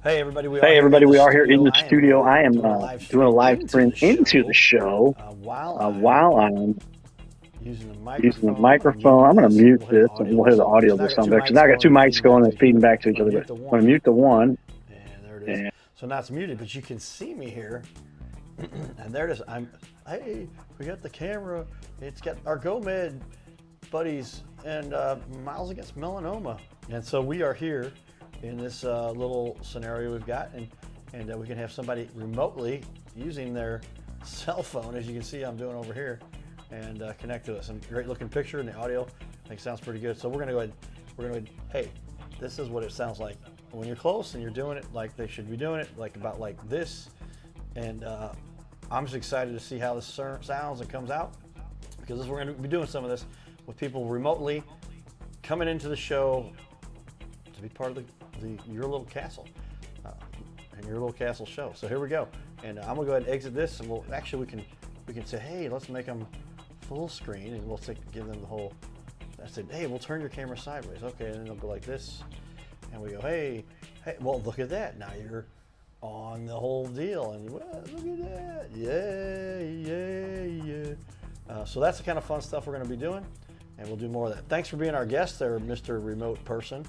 Hey everybody, Hey everybody, we are here in the studio. I am doing a live stream into the show while while I'm I'm using the using the microphone. I'm microphone. muting I'm going to this, and mute we'll hit this and audio we'll hear just the audio because now I just got some two better. Because mics now I got going two and mics feeding back going to and each other. feeding back to I'm each other. gonna But mute the I'm going to one, mute the one. and there it is. And So now it's muted, but you can see me here, and there it is. Hey, we got the camera. It's got our GoMed buddies and Miles Against Melanoma, and so we are here in this little scenario we've got, and we can have somebody remotely using their cell phone, as you can see I'm doing over here, and connect to us. And great looking picture, and the audio I think sounds pretty good. So we're gonna go ahead. Hey, this is what it sounds like when you're close and you're doing it like they should be doing it, like about like this. And I'm just excited to see how this sounds and comes out, because we're going to be doing some of this with people remotely coming into the show to be part of the Your Little Castle and Your Little Castle show. So here we go, and I'm gonna go ahead and exit this, and we can say, hey, let's make them full screen, and we'll give them the whole. I said, hey, we'll turn your camera sideways. Okay, and then they'll go like this, and we go, hey, well, look at that. Now you're on the whole deal, and well, look at that, yeah. So that's the kind of fun stuff we're going to be doing, and we'll do more of that. Thanks for being our guest there, Mr. Remote Person.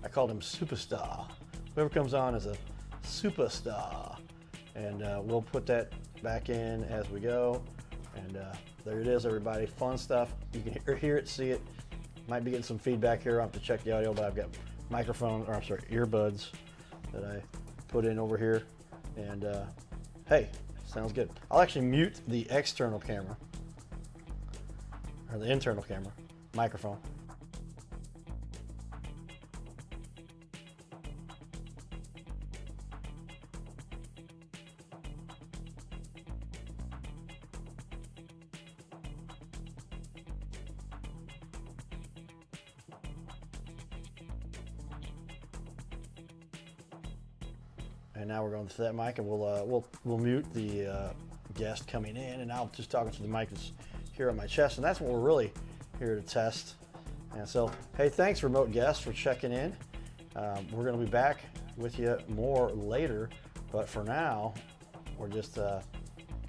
I called him Superstar. Whoever comes on is a superstar, and we'll put that back in as we go. And there it is, everybody. Fun stuff. You can hear it, see it. Might be getting some feedback here. I'll have to check the audio, but I've got earbuds that I put in over here. And hey, sounds good. I'll actually mute the external camera, or the internal camera, microphone. And now we're going to that mic, and we'll mute the guest coming in, and I'll just talking to the mic that's here on my chest, and that's what we're really here to test. And so, hey, thanks, remote guest, for checking in. We're going to be back with you more later, but for now, we're just going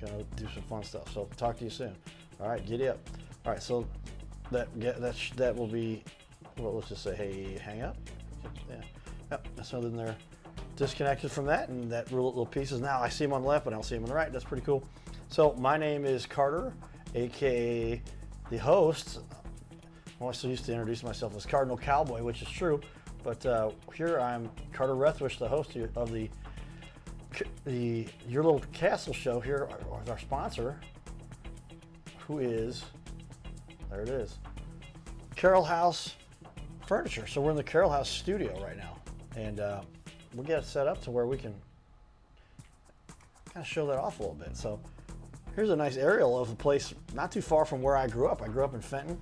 to do some fun stuff. So, talk to you soon. All right, giddy up. All right, so that will be. Well, let's just say, hey, hang up. Yeah. Yep. So then they're disconnected from that, and that little piece is now I see him on the left, but I don't see him on the right. That's pretty cool. So my name is Carter, aka the host. Well, I still used to introduce myself as Cardinal Cowboy, which is true, but here I'm Carter Rethwish, the host of the Your Little Castle show here with our sponsor, who is, there it is, Carroll House Furniture. So we're in the Carroll House studio right now, and we'll get it set up to where we can kind of show that off a little bit. So here's a nice aerial of the place not too far from where I grew up. I grew up in Fenton,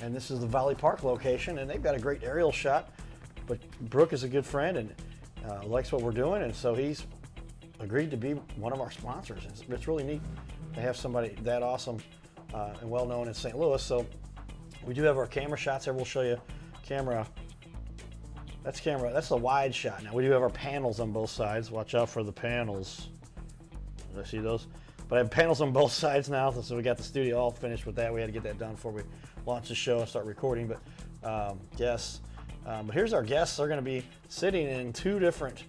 and this is the Valley Park location, and they've got a great aerial shot. But Brooke is a good friend and likes what we're doing, and so he's agreed to be one of our sponsors. It's really neat to have somebody that awesome and well known in St. Louis. So we do have our camera shots here. We'll show you camera. That's the wide shot. Now we do have our panels on both sides. Watch out for the panels. Did I see those? But I have panels on both sides now, so we got the studio all finished with that. We had to get that done before we launch the show and start recording. But yes, but here's our guests. They're going to be sitting in two different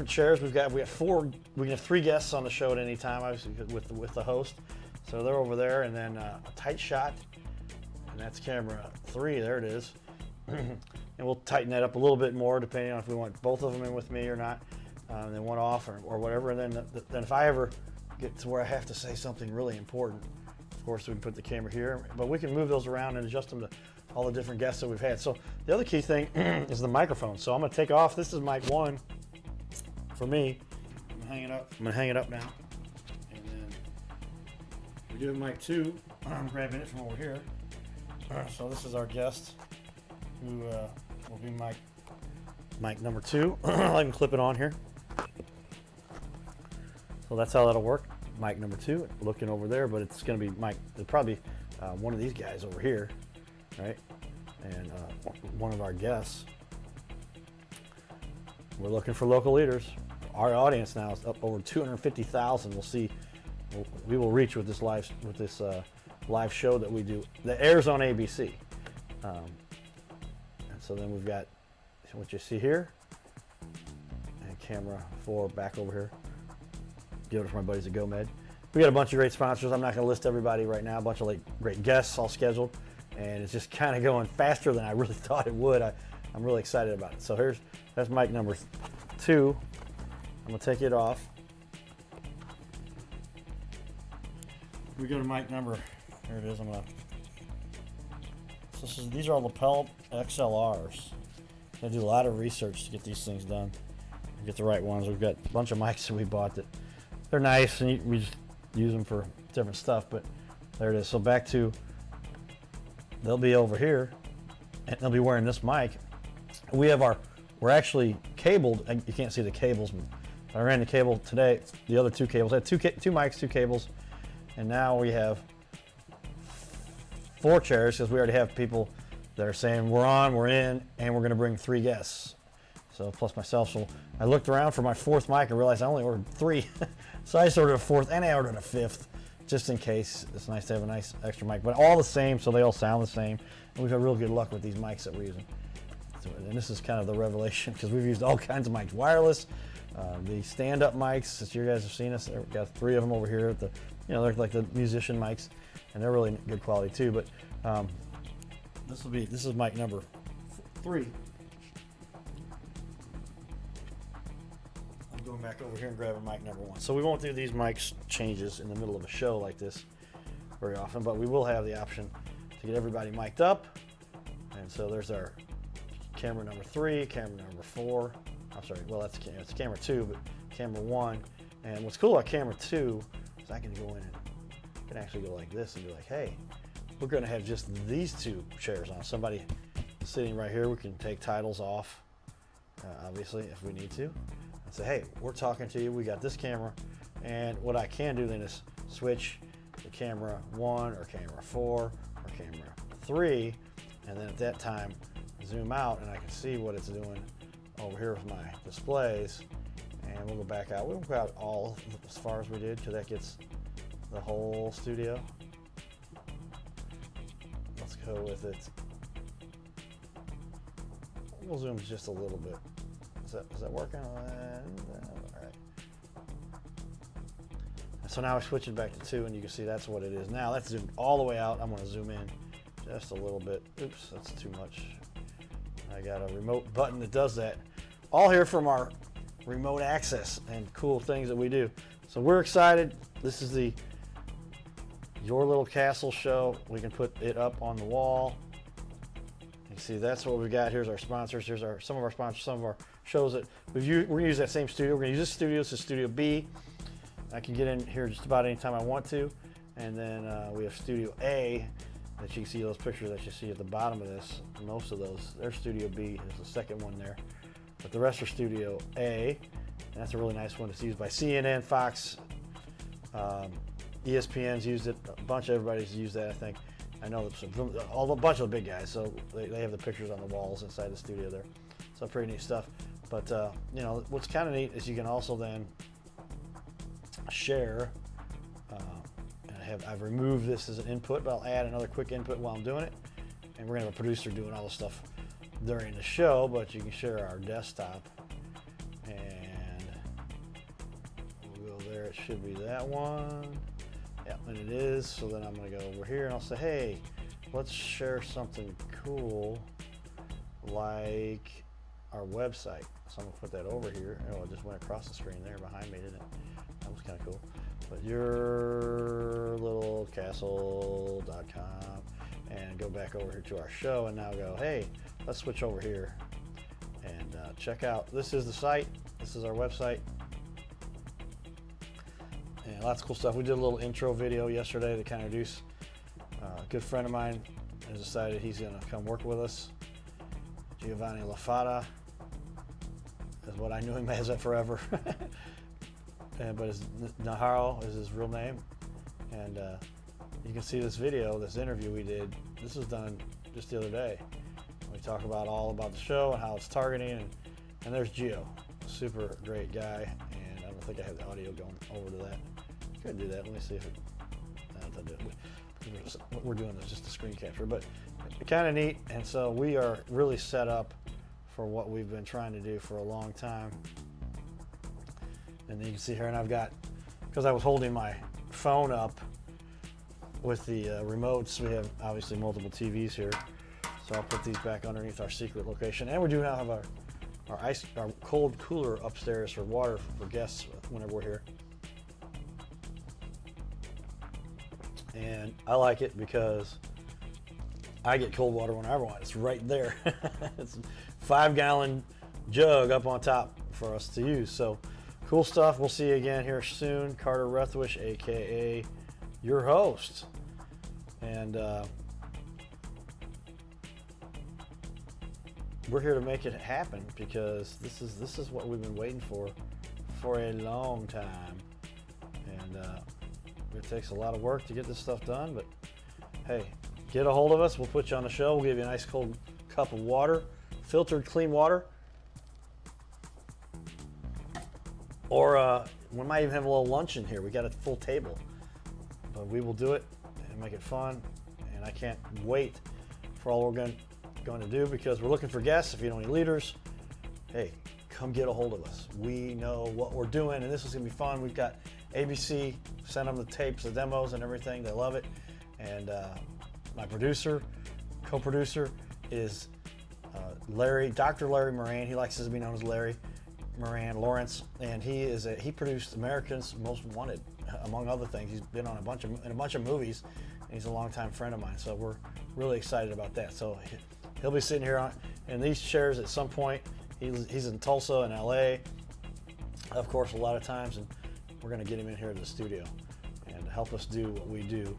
chairs. We have four. We can have three guests on the show at any time, obviously with the host. So they're over there, and then a tight shot. And that's camera 3, there it is. And we'll tighten that up a little bit more depending on if we want both of them in with me or not. And then one off or whatever. And then if I ever get to where I have to say something really important, of course we can put the camera here. But we can move those around and adjust them to all the different guests that we've had. So the other key thing is the microphone. So I'm going to take off. This is mic 1 for me. I'm going to hang it up now. And then we do mic 2. I'm grabbing it from over here. So this is our guest, who will be mic number 2. I can clip it on here. So that's how that'll work. Mic number 2, looking over there, but it's going to be it'll probably one of these guys over here, right? and one of our guests. We're looking for local leaders. Our audience now is up over 250,000. We'll see. We will reach with this live show that we do that airs on ABC. And so then we've got what you see here, and camera 4 back over here. Give it to my buddies at GoMed. We got a bunch of great sponsors. I'm not going to list everybody right now. A bunch of great guests all scheduled, and it's just kind of going faster than I really thought it would. I'm really excited about it. So that's mic number 2. I'm gonna take it off. We go to mic number. There it is. These are lapel XLRs. I do a lot of research to get these things done, and get the right ones. We've got a bunch of mics that we bought that they're nice, and we just use them for different stuff. But there it is. So back to, they'll be over here, and they'll be wearing this mic. We're actually cabled. You can't see the cables. I ran the cable today. The other 2 cables. I had two mics, 2 cables, and now we have 4 chairs because we already have people that are saying we're on, we're in, and we're going to bring 3 guests. So plus myself. So I looked around for my 4th mic and realized I only ordered 3. So I just ordered a 4th and I ordered a 5th just in case. It's nice to have a nice extra mic, but all the same, so they all sound the same. And we've had real good luck with these mics that we're using. And this is kind of the revelation because we've used all kinds of mics, wireless, the stand-up mics that you guys have seen us. We've got 3 of them over here at the, they're like the musician mics, and they're really good quality too. But this is mic number 3. I'm going back over here and grabbing mic number 1. So we won't do these mics changes in the middle of a show like this very often, but we will have the option to get everybody mic'd up. And so there's our camera number 3, camera number 4. I'm sorry, well it's camera 2, but camera 1. And what's cool about camera 2 is I can go in and I can actually go like this and be like, hey, we're going to have just these 2 chairs on. Somebody sitting right here, we can take titles off, obviously, if we need to. And say, hey, we're talking to you. We got this camera. And what I can do then is switch to camera 1 or camera 4 or camera 3. And then at that time, zoom out and I can see what it's doing over here with my displays. And we'll go back out. We won't go out all as far as we did because that gets the whole studio. Let's go with it. We'll zoom just a little bit. Is that working? All right. So now I switch it back to 2 and you can see that's what it is. Now that's zoomed all the way out. I'm going to zoom in just a little bit. Oops, that's too much. I got a remote button that does that. All here from our remote access and cool things that we do. So we're excited. This is the Your Little Castle show. We can put it up on the wall. You see, that's what we got. Here's our sponsors. Here's some of our sponsors, some of our shows that we're going to use that same studio. We're going to use this studio. This is Studio B. I can get in here just about any time I want to. And then we have Studio A that you can see those pictures that you see at the bottom of this. Most of those, there's Studio B is the second one there. But the rest are Studio A. And that's a really nice one. It's used by CNN, Fox, ESPN's used it. A bunch of everybody's used that, I think. I know a bunch of the big guys, so they have the pictures on the walls inside the studio there. So pretty neat stuff. But what's kind of neat is you can also then share. I've removed this as an input, but I'll add another quick input while I'm doing it. And we're gonna have a producer doing all the stuff during the show, but you can share our desktop. And we'll go there. It should be that one. Yeah, and it is. So then I'm gonna go over here and I'll say, hey, let's share something cool like our website. So I'm gonna put that over here. Oh, it just went across the screen there behind me, didn't it? That was kind of cool. But yourlittlecastle.com and go back over here to our show and now go, hey, let's switch over here and check out. This is the site. This is our website. And lots of cool stuff. We did a little intro video yesterday to kind of introduce a good friend of mine has decided he's going to come work with us. Giovanni LaFata is what I knew him as forever. But Naharo is his real name. And you can see this video, this interview we did. This was done just the other day. We talk about all about the show and how it's targeting, and there's Gio, super great guy, and I don't think I have the audio going over to that. Could do that. Let me see if it. What we're doing is just a screen capture, but kind of neat. And so we are really set up for what we've been trying to do for a long time. And you can see here, and I've got, because I was holding my phone up with the remotes, we have obviously multiple TVs here. So I'll put these back underneath our secret location. And we do now have our cold cooler upstairs for water for guests whenever we're here. And I like it because I get cold water whenever I want. It's right there. It's a 5-gallon jug up on top for us to use. So cool stuff. We'll see you again here soon. Carter Rethwish, aka your host. And we're here to make it happen because this is what we've been waiting for a long time. And it takes a lot of work to get this stuff done, but hey, get a hold of us. We'll put you on the show. We'll give you a nice cold cup of water, filtered clean water. Or we might even have a little lunch in here. We got a full table. But we will do it and make it fun. And I can't wait for all we're going to do because we're looking for guests. If you know any leaders, hey, come get a hold of us. We know what we're doing, and this is going to be fun. We've got ABC, send them the tapes, the demos, and everything. They love it. And my producer, co-producer, is Dr. Larry Moran. He likes to be known as Larry Moran Lawrence, and he produced America's Most Wanted, among other things. He's been on a bunch of movies, and he's a longtime friend of mine. So we're really excited about that. So he'll be sitting here in these chairs at some point. He's in Tulsa and LA, of course, a lot of times, and we're going to get him in here to the studio and help us do what we do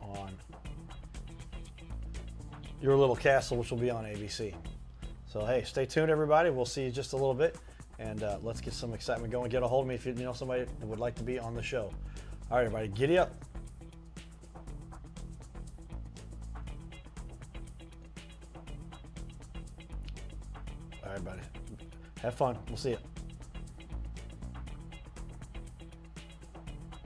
on Your Little Castle, which will be on ABC. So hey, stay tuned, everybody. We'll see you just a little bit, and let's get some excitement going. Get a hold of me if you know somebody that would like to be on the show. All right, everybody, giddy up. All right, buddy. Have fun. We'll see you.